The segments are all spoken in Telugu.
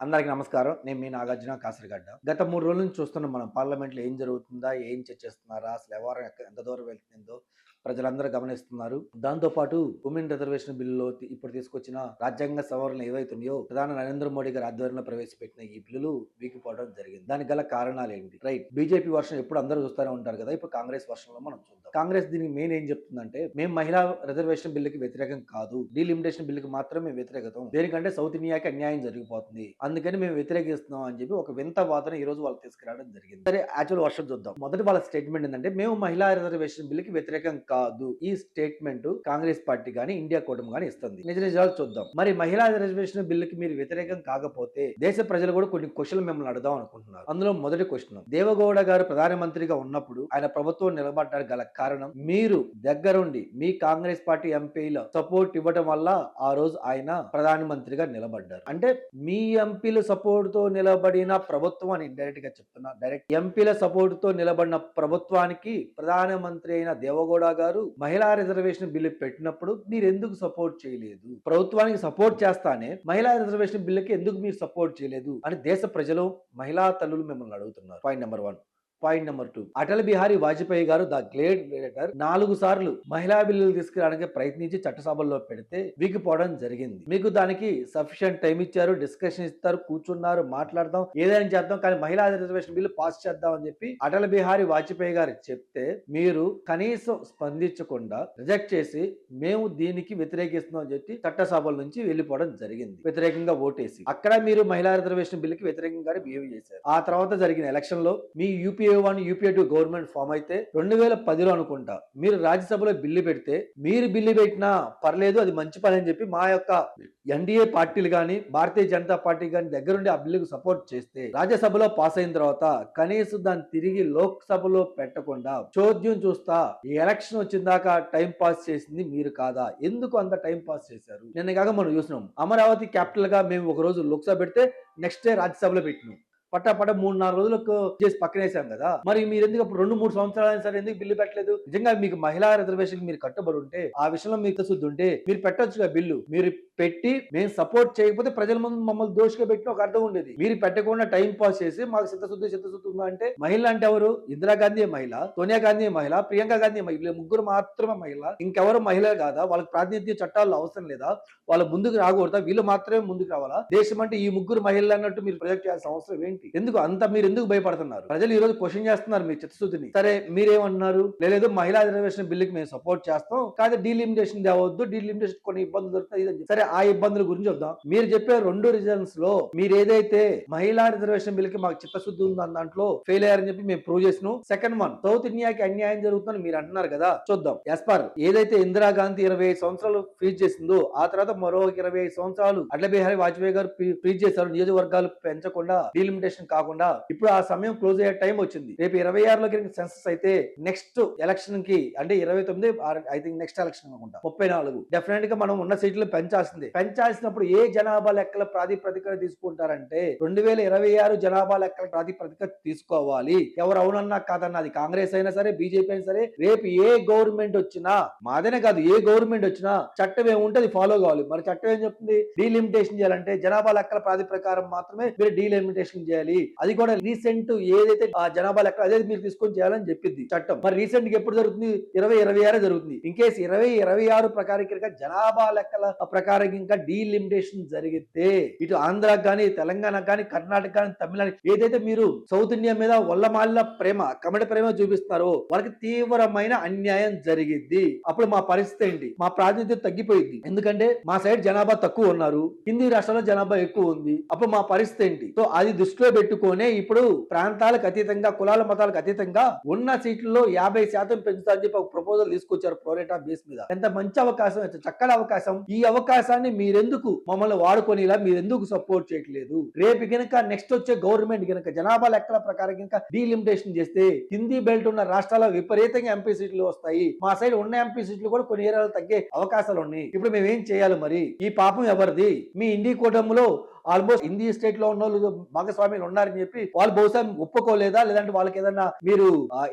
అందరికి నమస్కారం. నేను మీ నాగార్జున కాసరగడ్డ. గత 3 రోజుల నుంచి చూస్తున్నాం మనం పార్లమెంట్‌లో ఏం జరుగుతుందా? ఏం చర్చిస్తున్నారా? అసలు వ్యవహారం ఎంత దూరం వెళ్తుందో ప్రజలందరూ గమనిస్తున్నారు. దాంతో పాటు ఉమెన్ రిజర్వేషన్ బిల్లులో ఇప్పుడు తీసుకొచ్చిన రాజ్యాంగ సవరణలు ఏవైతున్నాయో ప్రధాని నరేంద్ర మోడీ గారి ఆధ్వర్యంలో ప్రవేశపెట్టిన ఈ బిల్లులు వీగిపోవడం జరిగింది. దానికి గల కారణాలేంటి? రైట్. బీజేపీ వర్షన్ ఎప్పుడు అందరూ చూస్తూనే ఉంటారు కదా! ఇప్పుడు కాంగ్రెస్ వర్షన్‌లో మనం చూద్దాం. కాంగ్రెస్ దీనికి మెయిన్ ఏం చెప్తుందంటే మేము మహిళా రిజర్వేషన్ బిల్లుకి వ్యతిరేకం కాదు. డీలిమిటేషన్ బిల్లుకి మాత్రమే వ్యతిరేకతం. దేనికంటే సౌత్ ఇండియాకి అన్యాయం జరిగిపోతుంది. అందుకని మేము వ్యతిరేకిస్తున్నాం అని చెప్పి ఒక వింత వాదన ఈ రోజు వాళ్ళు తీసుకురావడం జరిగింది. సరే యాక్చువల్ వర్షం చూద్దాం. మొదటి వాళ్ళ స్టేట్మెంట్ ఏంటంటే మేము మహిళా రిజర్వేషన్ బిల్లుకి వ్యతిరేకం కాదు. ఈ స్టేట్మెంట్ కాంగ్రెస్ పార్టీ గాని ఇండియా కూటమి గాని ఇస్తుంది. నిజ నిజాలు చూద్దాం. మరి మహిళా రిజర్వేషన్ బిల్లుకి మీరు వ్యతిరేకం కాకపోతే దేశ ప్రజలు కూడా కొన్ని క్వశ్చన్లు మిమ్మల్ని అడుగుదాం అనుకుంటున్నారు. అందులో మొదటి క్వశ్చన్, దేవగౌడ గారు ప్రధానమంత్రిగా ఉన్నప్పుడు ఆయన ప్రభుత్వం నిలబడ్డానికి గల కారణం మీరు దగ్గరుండి మీ కాంగ్రెస్ పార్టీ ఎంపీల సపోర్ట్ ఇవ్వడం వల్ల ఆ రోజు ఆయన ప్రధానమంత్రిగా నిలబడ్డారు. అంటే మీ ఎంపీల సపోర్ట్ తో నిలబడిన ప్రభుత్వం అని ఇండైరెక్ట్ గా చెప్తున్నా. డైరెక్ట్ ఎంపీల సపోర్ట్ తో నిలబడిన ప్రభుత్వానికి ప్రధానమంత్రి అయిన దేవగౌడ గారు మహిళా రిజర్వేషన్ బిల్లు పెట్టినప్పుడు మీరు ఎందుకు సపోర్ట్ చేయలేదు? ప్రభుత్వానికి సపోర్ట్ చేస్తానే మహిళా రిజర్వేషన్ బిల్లుకి ఎందుకు మీరు సపోర్ట్ చేయలేదు అని దేశ ప్రజలు మహిళా తల్లులు మిమ్మల్ని అడుగుతున్నారు. Point number 1. Point number 2, Atal Bihari Vajpayee గారు ద గ్రేట్ లీడర్ 4 సార్లు మహిళా బిల్లులు తీసుకురావడానికి ప్రయత్నించి చట్టసభల్లో పెడితే వీగిపోవడం జరిగింది. మీకు దానికి సఫిషియంట్ టైం ఇచ్చారు, డిస్కషన్ ఇస్తారు, కూర్చున్నారు, మాట్లాడదాం, ఏదైనా చేద్దాం, కానీ మహిళా రిజర్వేషన్ బిల్లు పాస్ చేద్దాం అని చెప్పి అటల్ బిహారీ వాజ్పేయి గారు చెప్తే మీరు కనీసం స్పందించకుండా రిజెక్ట్ చేసి మేము దీనికి వ్యతిరేకిస్తున్నాం అని చెప్పి చట్టసభల నుంచి వెళ్ళిపోవడం జరిగింది. వ్యతిరేకంగా ఓటేసి అక్కడ మీరు మహిళా రిజర్వేషన్ బిల్లుకి వ్యతిరేకంగా బిహేవ్ చేశారు. ఆ తర్వాత జరిగిన ఎలక్షన్ లో మీ యూపీఏ 1 యూపీఏ 2 గవర్నమెంట్ ఫామ్ అయితే 2010లో అనుకుంటా మీరు రాజ్యసభలో బిల్లు పెడితే మీరు బిల్లు పెట్టినా పర్లేదు, అది మంచి పని అని చెప్పి మా యొక్క ఎన్డీఏ పార్టీలు గాని భారతీయ జనతా పార్టీ గాని దగ్గరుండి ఆ బిల్లుకు సపోర్ట్ చేస్తే రాజ్యసభలో పాస్ అయిన తర్వాత కనీసం దాన్ని తిరిగి లోక్సభలో పెట్టకుండా చోద్యం చూస్తా ఈ ఎలక్షన్ వచ్చిన దాకా టైం పాస్ చేసింది మీరు కాదా? ఎందుకు అంత టైం పాస్ చేశారు? నిన్న కాక మనం చూసినాం, అమరావతి క్యాపిటల్ గా మేము ఒక రోజు లోక్సభ పెడితే నెక్స్ట్ డే రాజ్యసభలో పెట్టినాం. పట్ట 3-4 రోజులకు చేసి పక్కనేసాం కదా. మరి మీరు ఎందుకు అప్పుడు 2-3 సంవత్సరాలు సరే ఎందుకు బిల్లు పెట్టలేదు? నిజంగా మీకు మహిళా రిజర్వేషన్ మీరు కట్టుబడి ఉంటే, ఆ విషయంలో మీకు శుద్ధి ఉంటే మీరు పెట్టొచ్చుగా బిల్లు. మీరు పెట్టి మేము సపోర్ట్ చేయకపోతే ప్రజల ముందు మమ్మల్ని దోషిగా పెట్టిన ఒక అర్థం ఉండేది. మీరు పెట్టకుండా టైం పాస్ చేసి మాకు చిత్తశుద్ధి ఉందా అంటే, మహిళ అంటే ఎవరు? ఇందిరాగాంధీ మహిళ, సోనియా గాంధీ మహిళ, ప్రియాంక గాంధీ మహిళ, ముగ్గురు మాత్రమే మహిళ. ఇంకెవరు మహిళ కాదా? వాళ్ళకి ప్రాతినిధ్య చట్టాలు అవసరం లేదా? వాళ్ళు ముందుకు రాకూడదా? వీళ్ళు మాత్రమే ముందుకు రావాలా? దేశం అంటే ఈ ముగ్గురు మహిళలు అన్నట్టు మీరు ప్రొజెక్ట్ చేయాల్సిన అవసరం ఏంటి? ఎందుకు అంత మీరు ఎందుకు భయపడుతున్నారు? ప్రజలు ఈ రోజు క్వశ్చన్ చేస్తున్నారు మీ చిత్తశుద్ధిని. సరే మీరేమన్నారు? లేదు మహిళా రిజర్వేషన్ బిల్లుకి మేము సపోర్ట్ చేస్తాం, కాదు డీలిమిటేషన్ తేవద్దు, డీలిమిటేషన్ కొన్ని ఇబ్బందులు దొరుకుతాయి. సరే ఆ ఇబ్బందుల గురించి చెప్దాం. మీరు చెప్పే 2 రీజన్స్ లో మీరు ఏదైతే మహిళా రిజర్వేషన్ బిల్లుకి మాకు చిత్తశుద్ధి ఉందని దాంట్లో ఫెయిల్ అయ్యారని చెప్పి మేము ప్రూవ్ చేసినాం. సెకండ్ వన్, సౌత్ ఇండియాకి అన్యాయం జరుగుతుందని మీరు అంటున్నారు కదా, చూద్దాం. యాజ్ పర్ ఏదైతే ఇందిరాగాంధీ 25 సంవత్సరాలు ఫ్రీజ్ చేసిందో, ఆ తర్వాత మరో 25 సంవత్సరాలు అటల్ బిహారీ వాజ్పేయి గారు ఫ్రీజ్ చేశారు, నియోజకవర్గాలు పెంచకుండా, డీలిమిటేషన్ కాకుండా. ఇప్పుడు ఆ సమయం క్లోజ్ అయ్యే టైం వచ్చింది. రేపు 26లో సెన్సస్ అయితే నెక్స్ట్ ఎలక్షన్ కి అంటే 29 ఐ థింక్ నెక్స్ట్ ఎలక్షన్ అనుకుంటా 34 డెఫినెట్ గా మనం ఉన్న సీట్లు పెంచాల్సిందే. పెంచాల్సినప్పుడు ఏ జనాభా లెక్కల ప్రాతిపదికన తీసుకుంటారంటే 2026 జనాభా లెక్కల ప్రాతిపదిక తీసుకోవాలి. ఎవరు అవునన్నా కాదన్నా, అది కాంగ్రెస్ అయినా సరే బీజేపీ అయినా సరే, రేపు ఏ గవర్నమెంట్ వచ్చినా, మాదనే కాదు ఏ గవర్నమెంట్ వచ్చినా చట్టం ఏముంటే ఫాలో కావాలి. మరి చట్టం ఏం చెప్తుంది? డీలిమిటేషన్ చేయాలంటే జనాభా లెక్కల ప్రాతి ప్రకారం మాత్రమే మీరు డీలిమిటేషన్ చేయాలి. అది కూడా రీసెంట్ ఏదైతే ఆ జనాభా లెక్క అదే మీరు తీసుకొని చేయాలని చెప్పింది చట్టం. మరి రీసెంట్ గా ఎప్పుడు జరుగుతుంది? 2026 జరుగుతుంది. ఇన్ కేసు 2026 ప్రకారం జనాభా లెక్కల ప్రకారం ఇంకా డీలిమిటేషన్ జరిగితే ఇటు ఆంధ్రాకి కానీ, తెలంగాణకు కానీ, కర్ణాటక కానీ, తమిళనాడు ఏదైతే మీరు సౌత్ ఇండియా మీద వల్లమాలిన ప్రేమ, కమడి ప్రేమ చూపిస్తారో వాళ్ళకి తీవ్రమైన అన్యాయం జరిగిద్ది. అప్పుడు మా పరిస్థితి ఏంటి? మా ప్రాతినిధ్యం తగ్గిపోయింది. ఎందుకంటే మా సైడ్ జనాభా తక్కువ ఉన్నారు, హిందీ రాష్ట్రాల్లో జనాభా ఎక్కువ ఉంది. అప్పుడు మా పరిస్థితి ఏంటి? సో అది దృష్టిలో పెట్టుకునే ఇప్పుడు ప్రాంతాలకు అతీతంగా, కులాల మతాలకు అతీతంగా ఉన్న సీట్లలో 50% పెంచుతా అని చెప్పి ఒక ప్రపోజల్ తీసుకొచ్చారు ప్రోరేటా బేస్ మీద. ఎంత మంచి అవకాశం, ఎంత చక్కటి అవకాశం. ఈ అవకాశాన్ని మీరెందుకు మమ్మల్ని వాడుకొనిలా మీరెందుకు సపోర్ట్ చేయట్లేదు? రేపు గనక నెక్స్ట్ వచ్చే గవర్నమెంట్ గనక జనాభా లెక్కల ప్రకారం గనక డీలిమిటేషన్ చేస్తే హిందీ బెల్ట్ ఉన్న రాష్ట్రాల విపరీతంగా ఎంపీ సీట్లు వస్తాయి. మా సైడ్ ఉన్న ఎంపీ సీట్లు కూడా కొన్ని ఏరియాలు తగ్గే అవకాశాలు ఉన్నాయి. ఇప్పుడు మేము ఏం చేయాలి? మరి ఈ పాపం ఎవరిది? మీ ఇండి కూటమిలో ఆల్మోస్ట్ హిందీ స్టేట్ లో ఉన్న వాళ్ళు భాగస్వామ్యులు ఉన్నారని చెప్పి వాళ్ళు బహుశా ఒప్పుకోలేదా? లేదంటే వాళ్ళకి ఏదన్నా మీరు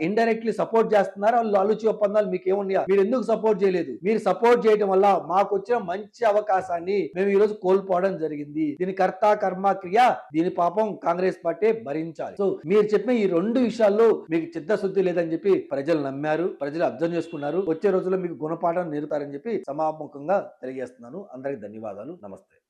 ఇండైరెక్ట్లీ సపోర్ట్ చేస్తున్నారా? వాళ్ళు ఆలోచి ఒప్పందాలు మీకు ఏమున్నాయా? మీరు ఎందుకు సపోర్ట్ చేయలేదు? మీరు సపోర్ట్ చేయడం వల్ల మాకు వచ్చిన మంచి అవకాశం అవకాశాన్ని మేము ఈ రోజు కోల్పోవడం జరిగింది. దీని కర్త కర్మ క్రియ, దీని పాపం కాంగ్రెస్ పార్టీ భరించాలి. సో మీరు చెప్పిన ఈ 2 విషయాల్లో మీకు చిత్తశుద్ధి లేదని చెప్పి ప్రజలు నమ్మారు, ప్రజలు అర్థం చేసుకున్నారు. వచ్చే రోజుల్లో మీకు గుణపాఠం నేర్పుతారని చెప్పి సమాముఖంగా తెలియజేస్తున్నాను. అందరికి ధన్యవాదాలు. నమస్తే.